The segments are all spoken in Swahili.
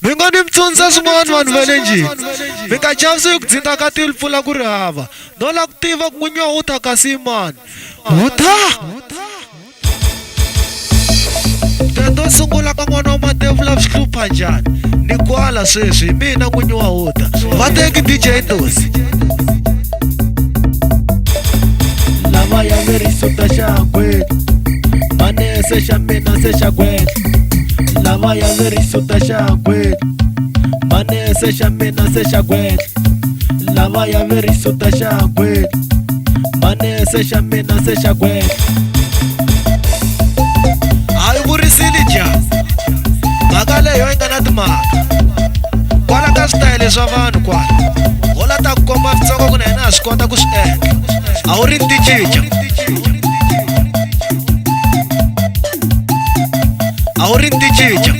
Mengani mtsonza swin'wana vanhu va le njhini mi nga chavisi hi ku dzinga ka tilipfula ku ri hava no la ku tiva ku n'winyi wa uta kasi mani uta to sungula ka n'wana wa matevula swi hlupha njhani ni kwala sweswi hi mina n'winyi wa uta va teki DJ Ndosi lava ya verisuta xagwele manese xa mina se xagwele lava ya verisuta xagwele manese xa mina se xagwele lava ya verisuta xagwele manese xa mina se xagwele a yi vurisili njhani mhaka leyo yi nga na timhaka kwala ka switayele swa vanhu kwala u la ta ku komba switsongo ku na yena ha swi kota ku swi endla a wu ri ni ticinca a wu ri ni ticinca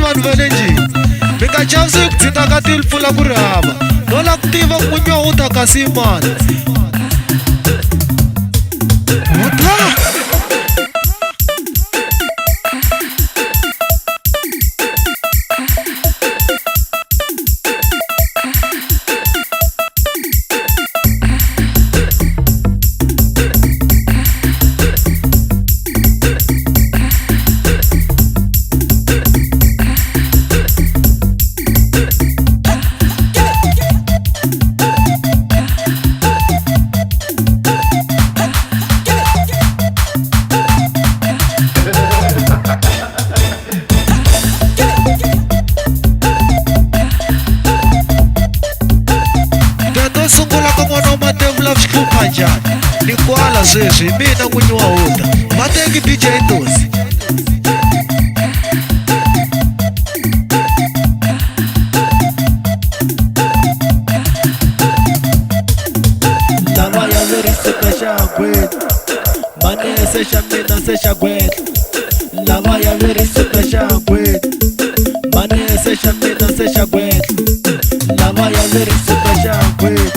vanhu va le njhini mi nga chavisi hi ku dzinga ka tilipfula ku ri hava no la ku tiva ku n'winyi wa uta kasi mani uta sungula ka n'wana wa matevula swi hlupha njhani ni kwala sweswi hi mina n'winyi wa uta va teki DJ Ndosi lava ya verisuta xagwele manese xa mina se xagwele lava ya verisuta xagwele manese xa mina se xagwele lava ya verisuta xagwele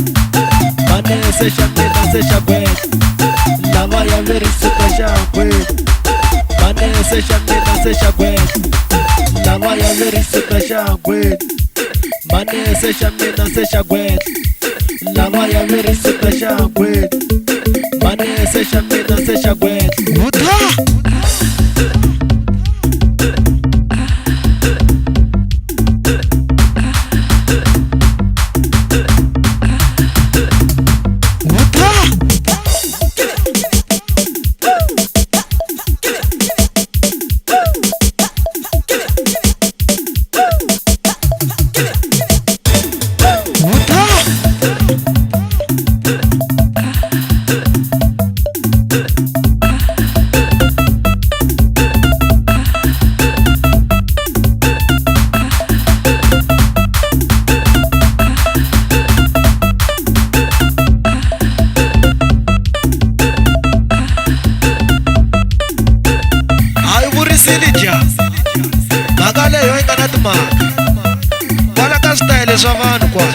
manese xa mina se xagwele lava ya verisuta xagwele manese xa mina se xagwele lava ya verisuta xagwele manese xa mina se xagwele lava ya verisuta xagwele manese xa mina se xagwele mhaka leyo yi nga na timhaka kwala ka switayele swa vanhu kwala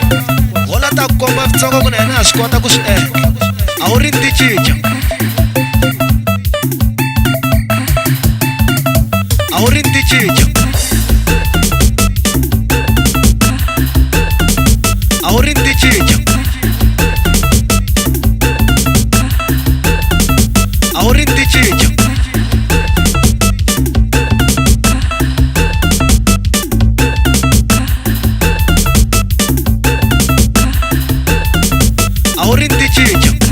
u la ta ku komba switsongo ku na yena ha swi kota ku swi endla a wu ri ni ticinca a wu ri ni ticinca a wu ri ni ticinca a wu ri ni ticinca a wu ri ni ticinca